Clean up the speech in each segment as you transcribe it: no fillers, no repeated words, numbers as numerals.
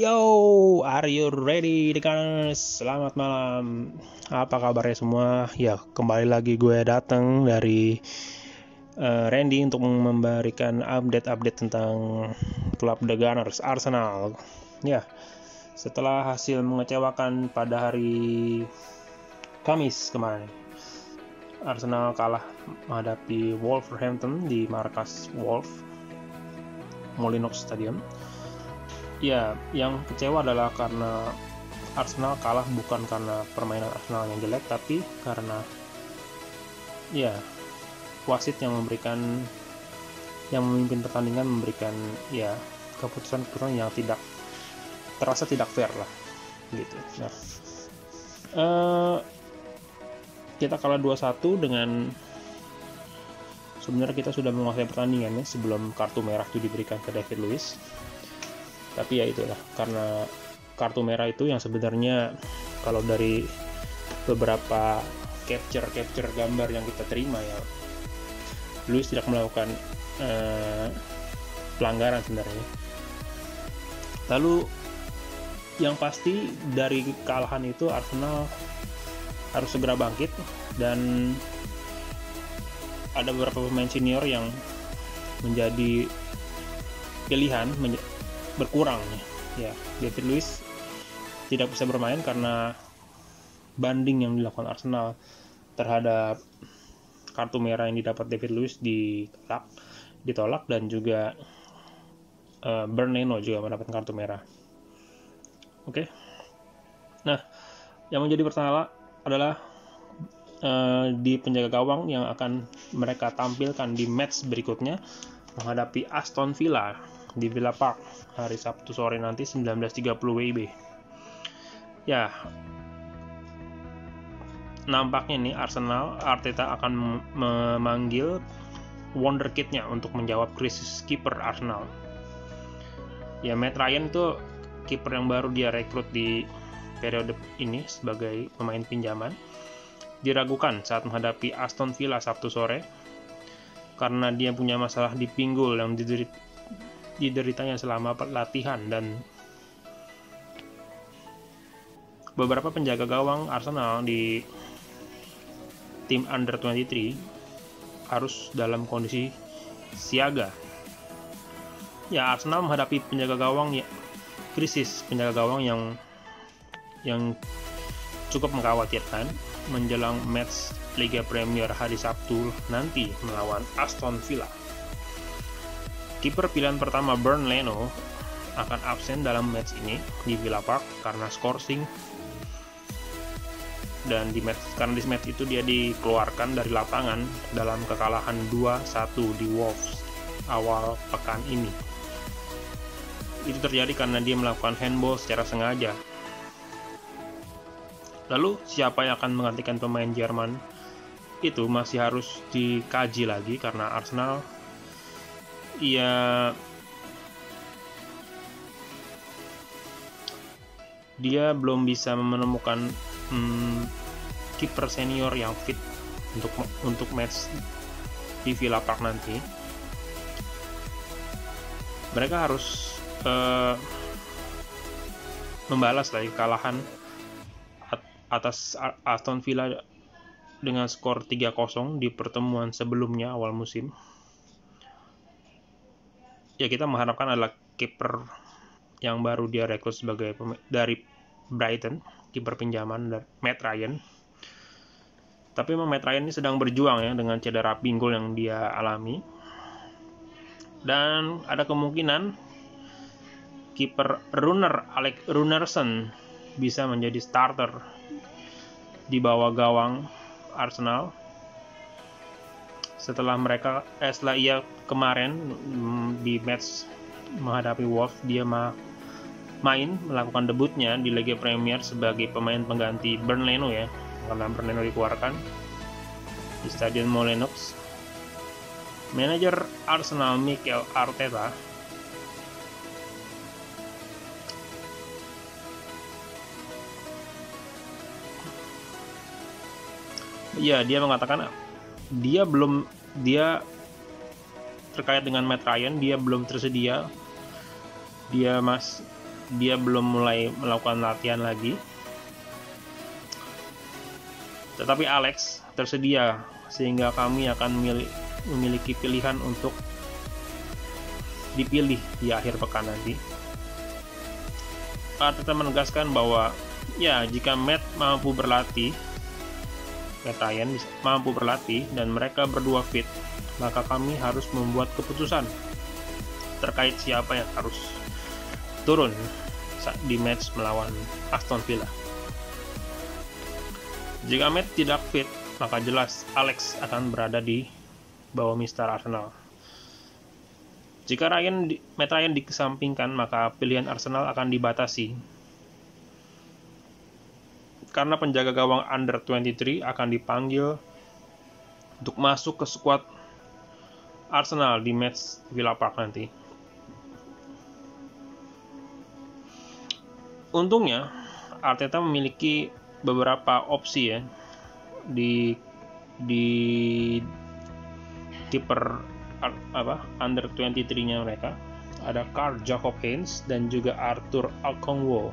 Yo, are you ready, Dekaners? Selamat malam. Apa kabarnya semua? Ya, kembali lagi gue datang dari Randy untuk memberikan update-update tentang klub The Gunners Arsenal. Ya, setelah hasil mengecewakan pada hari Kamis kemarin, Arsenal kalah menghadapi Wolverhampton di markas Wolf Molineux Stadium. Ya, yang kecewa adalah karena Arsenal kalah bukan karena permainan Arsenal yang jelek, tapi karena ya wasit yang memimpin pertandingan memberikan ya keputusan-keputusan yang terasa tidak fair lah gitu. Nah, kita kalah 2-1 dengan sebenarnya kita sudah menguasai pertandingannya sebelum kartu merah itu diberikan ke David Luiz. Tapi ya itulah, karena kartu merah itu yang sebenarnya kalau dari beberapa capture gambar yang kita terima ya, Luiz tidak melakukan pelanggaran sebenarnya. Lalu yang pasti dari kekalahan itu Arsenal harus segera bangkit, dan ada beberapa pemain senior yang menjadi pilihan berkurang ya. David Luiz tidak bisa bermain karena banding yang dilakukan Arsenal terhadap kartu merah yang didapat David Luiz ditolak, dan juga Bernd Leno juga mendapatkan kartu merah. Oke. Nah, yang menjadi pertama adalah di penjaga gawang yang akan mereka tampilkan di match berikutnya menghadapi Aston Villa di Villa Park hari Sabtu sore nanti 19.30 WIB. Ya, nampaknya nih Arteta akan memanggil wonderkidnya untuk menjawab krisis kiper Arsenal. Ya, Matt Ryan itu kiper yang baru dia rekrut di periode ini sebagai pemain pinjaman. Diragukan saat menghadapi Aston Villa Sabtu sore karena dia punya masalah di pinggul yang dideritanya selama latihan, dan beberapa penjaga gawang Arsenal di tim under 23 harus dalam kondisi siaga. Ya, Arsenal menghadapi krisis penjaga gawang yang cukup mengkhawatirkan menjelang match Liga Premier hari Sabtu nanti melawan Aston Villa. Kiper pilihan pertama Bernd Leno akan absen dalam match ini di Villa Park karena skorsing, dan di match itu dia dikeluarkan dari lapangan dalam kekalahan 2-1 di Wolves awal pekan ini. Itu terjadi karena dia melakukan handball secara sengaja. Lalu siapa yang akan menggantikan pemain Jerman itu masih harus dikaji lagi, karena Arsenal dia belum bisa menemukan kiper senior yang fit untuk match di Villa Park nanti. Mereka harus membalas lagi kekalahan atas Aston Villa dengan skor 3-0 di pertemuan sebelumnya awal musim. Ya, kita mengharapkan adalah kiper yang baru dia rekrut dari Brighton, kiper pinjaman dari Matt Ryan. Tapi memang Matt Ryan ini sedang berjuang ya dengan cedera pinggul yang dia alami, dan ada kemungkinan kiper Alex Runarsson bisa menjadi starter di bawah gawang Arsenal setelah ia kemarin di match menghadapi Wolves dia melakukan debutnya di Liga Premier sebagai pemain pengganti Bernd Leno ya, karena Bernd Leno dikeluarkan di Stadion Molineux. Manajer Arsenal Mikel Arteta ya, dia mengatakan dia terkait dengan Matt Ryan, dia belum tersedia. dia belum mulai melakukan latihan lagi. Tetapi Alex tersedia sehingga kami akan memiliki pilihan untuk dipilih di akhir pekan nanti. Arteta menegaskan bahwa ya, jika Matt Ryan mampu berlatih dan mereka berdua fit, maka kami harus membuat keputusan terkait siapa yang harus turun di match melawan Aston Villa. Jika Matt tidak fit, maka jelas Alex akan berada di bawah Mister Arsenal. Jika Matt Ryan dikesampingkan, maka pilihan Arsenal akan dibatasi. Karena penjaga gawang under 23 akan dipanggil untuk masuk ke skuad Arsenal di match Villa Park nanti. Untungnya, Arteta memiliki beberapa opsi ya di kiper under 23-nya mereka. Ada Carl Jacob Haynes dan juga Arthur Okongwu.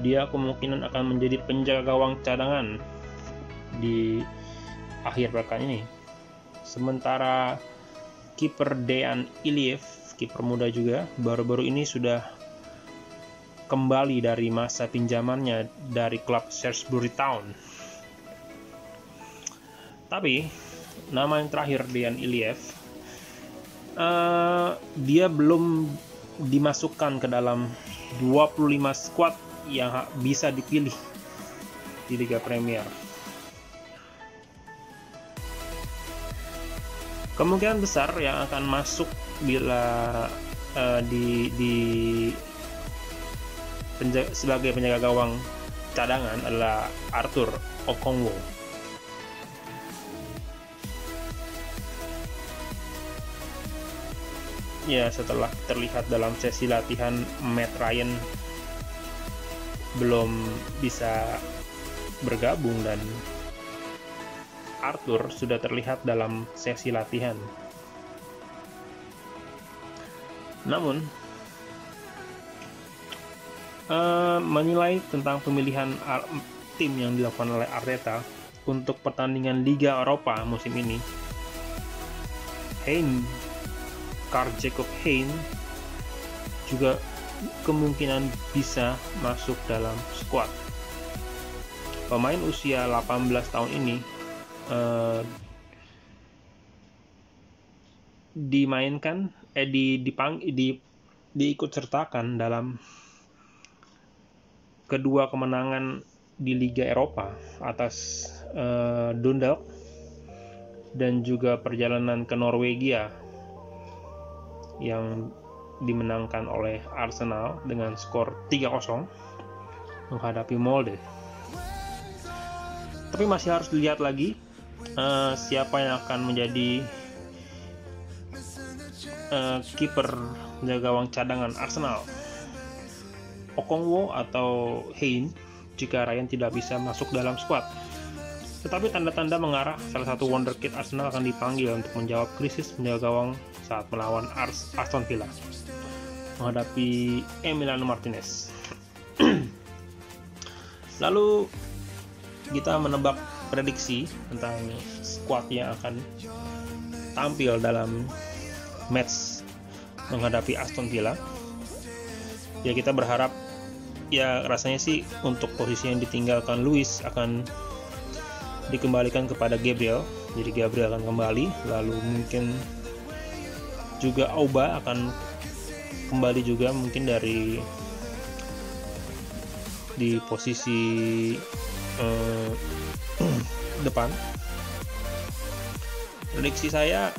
Dia kemungkinan akan menjadi penjaga gawang cadangan di akhir pekan ini. Sementara kiper Dejan Iliev, kiper muda juga, baru-baru ini sudah kembali dari masa pinjamannya dari klub Shrewsbury Town. Tapi nama yang terakhir, Dejan Iliev, dia belum dimasukkan ke dalam 25 skuad yang bisa dipilih di Liga Premier. Kemungkinan besar yang akan masuk bila sebagai penjaga gawang cadangan adalah Arthur Okongwu. Ya, setelah terlihat dalam sesi latihan Matt Ryan belum bisa bergabung dan Arthur sudah terlihat dalam sesi latihan. Namun menilai tentang pemilihan tim yang dilakukan oleh Arteta untuk pertandingan Liga Eropa musim ini, Carl Jacob Haynes juga kemungkinan bisa masuk dalam skuad. Pemain usia 18 tahun ini diikut sertakan dalam kedua kemenangan di Liga Eropa atas Dundalk dan juga perjalanan ke Norwegia yang dimenangkan oleh Arsenal dengan skor 3-0 menghadapi Molde. Tapi masih harus dilihat lagi siapa yang akan menjadi kiper penjaga gawang cadangan Arsenal, Okongwu atau Haynes, jika Ryan tidak bisa masuk dalam skuad. Tetapi tanda-tanda mengarah salah satu wonderkid Arsenal akan dipanggil untuk menjawab krisis penjaga gawang saat melawan Aston Villa menghadapi Emiliano Martinez. Lalu kita menebak prediksi tentang skuad yang akan tampil dalam match menghadapi Aston Villa. Ya, kita berharap ya rasanya sih untuk posisi yang ditinggalkan Luis akan dikembalikan kepada Gabriel. Jadi Gabriel akan kembali, lalu mungkin juga Auba akan kembali juga mungkin di posisi depan. Prediksi saya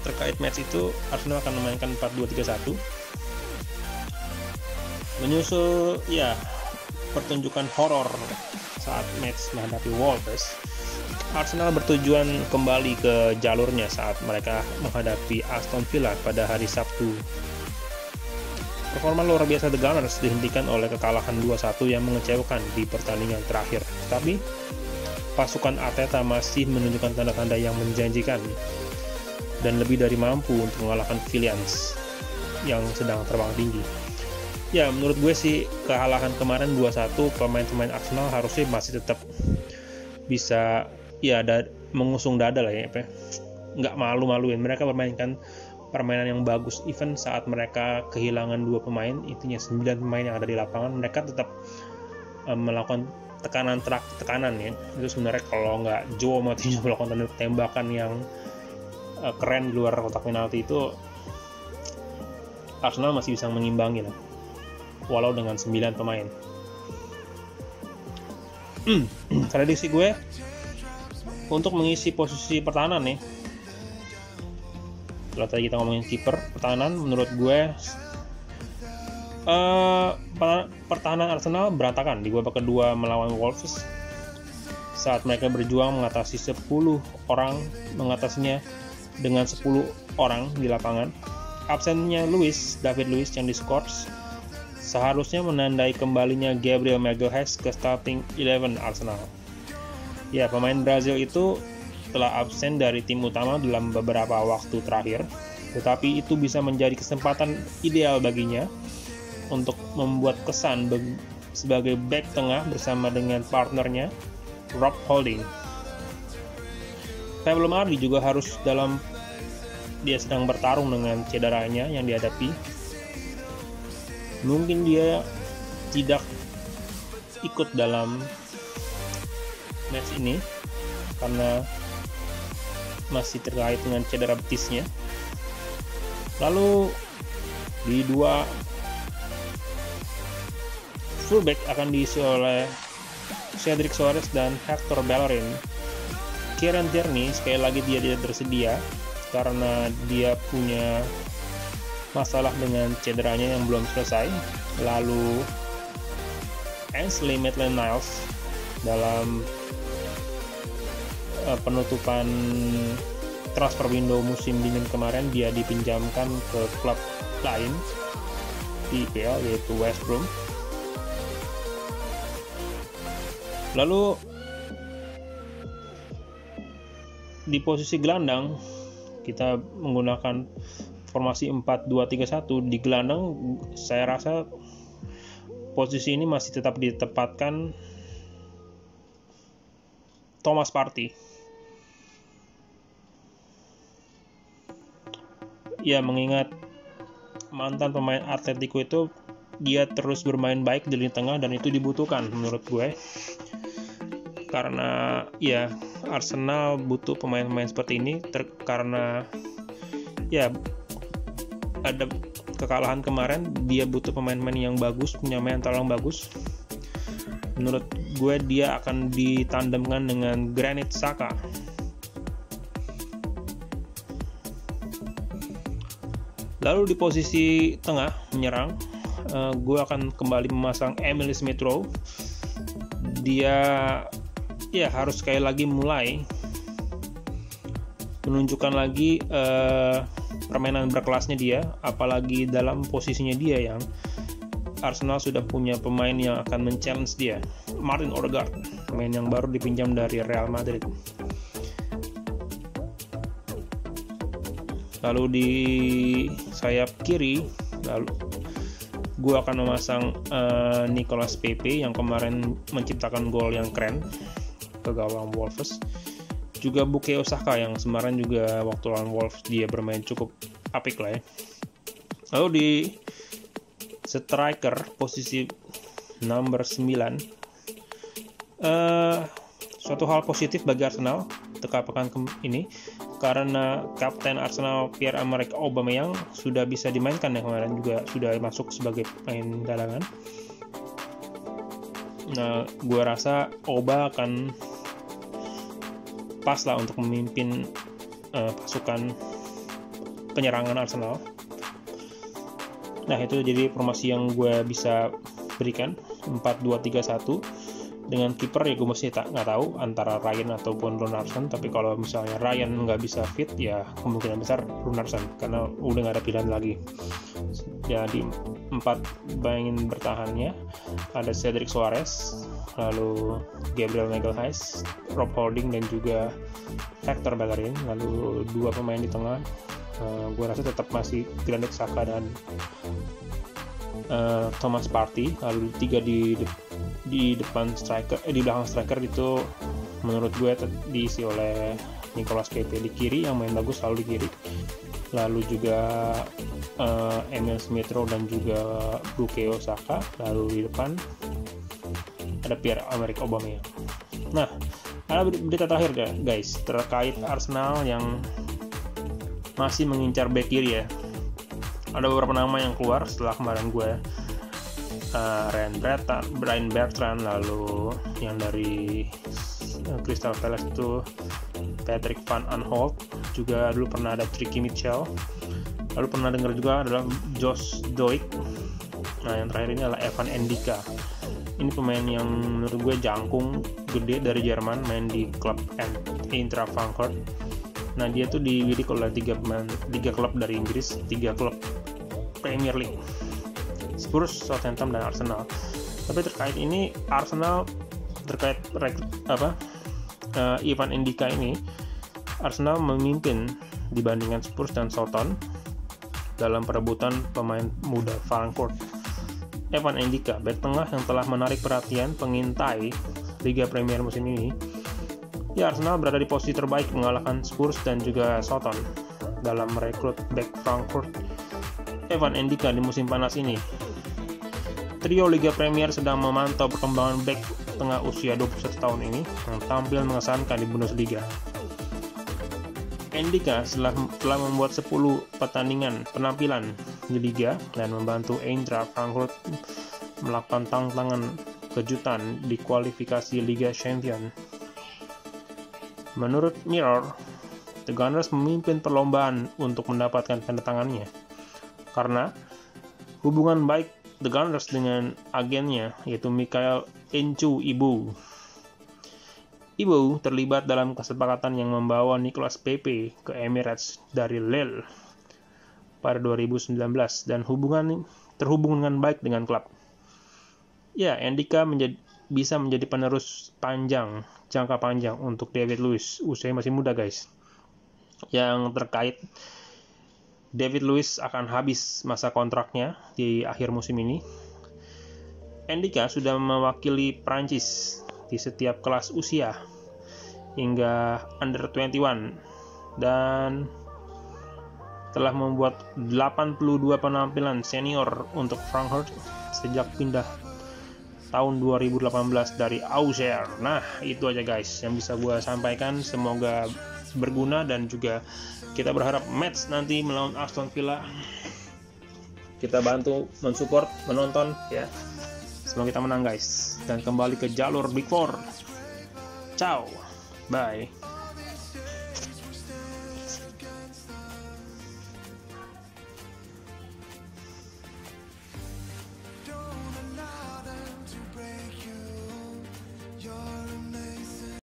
terkait match itu, Arsenal akan memainkan 4-2-3-1 menyusul ya pertunjukan horor saat match menghadapi Wolves. Arsenal bertujuan kembali ke jalurnya saat mereka menghadapi Aston Villa pada hari Sabtu. Performa luar biasa The Gunners dihentikan oleh kekalahan 2-1 yang mengecewakan di pertandingan terakhir. Tapi pasukan Arteta masih menunjukkan tanda-tanda yang menjanjikan dan lebih dari mampu untuk mengalahkan Villans yang sedang terbang tinggi. Ya menurut gue sih kekalahan kemarin 2-1, pemain-pemain Arsenal harusnya masih tetap bisa ya mengusung dada lah ya, nggak malu-maluin. Mereka bermainkan permainan yang bagus, even saat mereka kehilangan 2 pemain, intinya 9 pemain yang ada di lapangan, mereka tetap melakukan tekanan ya. Itu sebenarnya kalau nggak Joe Moutinho melakukan tembakan yang keren di luar kotak penalti, itu Arsenal masih bisa mengimbangi lah, walau dengan 9 pemain. Prediksi gue untuk mengisi posisi pertahanan nih, kalau tadi kita ngomongin kiper, pertahanan menurut gue pertahanan Arsenal berantakan di babak kedua melawan Wolves saat mereka berjuang mengatasi 10 orang, mengatasinya dengan 10 orang di lapangan. Absennya David Luiz yang diskors seharusnya menandai kembalinya Gabriel Magalhaes ke starting 11 Arsenal. Ya, pemain Brazil itu telah absen dari tim utama dalam beberapa waktu terakhir, tetapi itu bisa menjadi kesempatan ideal baginya untuk membuat kesan sebagai bek tengah bersama dengan partnernya Rob Holding. Pablo Mari juga harus dia sedang bertarung dengan cederanya yang dihadapi. Mungkin dia tidak ikut dalam match ini karena masih terkait dengan cedera betisnya. Lalu di 2 fullback akan diisi oleh Cedric Soares dan Hector Bellerin. Kieran Tierney sekali lagi dia tidak bersedia karena dia punya masalah dengan cederanya yang belum selesai. Lalu Ainsley Maitland-Niles dalam penutupan transfer window musim dingin kemarin, dia dipinjamkan ke klub lain di IPL yaitu West Brom. Lalu di posisi gelandang kita menggunakan formasi 4-2-3-1. Di gelandang saya rasa posisi ini masih tetap ditempatkan Thomas Partey. Ya, mengingat mantan pemain Atletico itu dia terus bermain baik di lini tengah dan itu dibutuhkan menurut gue. Karena ya Arsenal butuh pemain-pemain seperti ini karena ya ada kekalahan kemarin, dia butuh pemain-pemain yang bagus, punya mental yang bagus. Menurut gue dia akan ditandemkan dengan Granit Xhaka. Lalu di posisi tengah menyerang, gue akan kembali memasang Emile Smith Rowe. Dia ya harus sekali lagi mulai menunjukkan lagi permainan berkelasnya dia, apalagi dalam posisinya dia yang Arsenal sudah punya pemain yang akan men-challenge dia, Martin Odegaard, pemain yang baru dipinjam dari Real Madrid. Lalu di sayap kiri, gue akan memasang Nicolas Pepe yang kemarin menciptakan gol yang keren ke gawang Wolves. Juga Bukayo Saka yang kemarin juga waktu lawan Wolves dia bermain cukup apik lah ya. Lalu di striker posisi nomor 9, suatu hal positif bagi Arsenal teka pekan ini karena kapten Arsenal Pierre-Emerick Aubameyang sudah bisa dimainkan ya, kemarin juga sudah masuk sebagai pemain cadangan. Nah, gue rasa Oba akan pas lah untuk memimpin pasukan penyerangan Arsenal. Nah, itu jadi formasi yang gue bisa berikan, 4-2-3-1 dengan kiper ya gue masih nggak tahu antara Ryan ataupun Runarsson. Tapi kalau misalnya Ryan nggak bisa fit ya kemungkinan besar Runarsson karena udah nggak ada pilihan lagi. Jadi 4 pemain bertahannya ada Cedric Soares, lalu Gabriel Magalhaes, Rob Holding dan juga Hector Bellerin. Lalu 2 pemain di tengah, gue rasa tetap masih Granit Xhaka dan Thomas Partey, lalu 3 di depan striker, di belakang striker itu menurut gue diisi oleh Nicolas Pepe di kiri yang main bagus selalu di kiri, lalu juga Emil Smith Rowe dan juga Bukayo Saka, lalu di depan ada Pierre-Emerick Aubameyang. Nah, ada berita terakhir guys terkait Arsenal yang masih mengincar back kiri ya. Ada beberapa nama yang keluar setelah kemarin gue Brian Bertrand, lalu yang dari Crystal Palace itu Patrick Van Aanholt, juga dulu pernah ada Tricky Mitchell, lalu pernah dengar juga adalah Josh Doig. Nah yang terakhir ini adalah Evan Endika. Ini pemain yang menurut gue jangkung, gede, dari Jerman, main di klub Eintracht Frankfurt. Nah dia tuh dibidik oleh 3 klub dari Inggris, 3 klub Premier League, Spurs, Southampton, dan Arsenal. Tapi terkait ini Arsenal terkait Evan Endika ini, Arsenal memimpin dibandingkan Spurs dan Southampton dalam perebutan pemain muda Frankfurt. Evan Endika, bek tengah yang telah menarik perhatian pengintai Liga Premier musim ini. Ya, Arsenal berada di posisi terbaik mengalahkan Spurs dan juga Southampton dalam merekrut bek Frankfurt Evan Endika di musim panas ini. Trio Liga Premier sedang memantau perkembangan bek tengah usia 21 tahun ini yang tampil mengesankan di Bundesliga. Endika telah membuat 10 pertandingan penampilan di Liga dan membantu Eintracht Frankfurt melakukan tantangan kejutan di kualifikasi Liga Champions. Menurut Mirror, The Gunners memimpin perlombaan untuk mendapatkan tanda tangannya karena hubungan baik The Gunners dengan agennya, yaitu Michael Enchu Ibu. Ibu terlibat dalam kesepakatan yang membawa Nicolas Pepe ke Emirates dari Lille pada 2019 dan terhubung dengan baik dengan klub. Ya, Endika bisa menjadi penerus jangka panjang untuk David Luiz. Usia masih muda guys. Yang terkait David Luiz akan habis masa kontraknya di akhir musim ini. Endika sudah mewakili Prancis di setiap kelas usia hingga under 21 dan telah membuat 82 penampilan senior untuk Frankfurt sejak pindah tahun 2018 dari Auxerre. Nah, itu aja guys yang bisa gue sampaikan. Semoga berguna dan juga kita berharap match nanti melawan Aston Villa kita bantu mensupport, menonton ya. Semoga kita menang guys dan kembali ke jalur Big Four. Ciao, bye.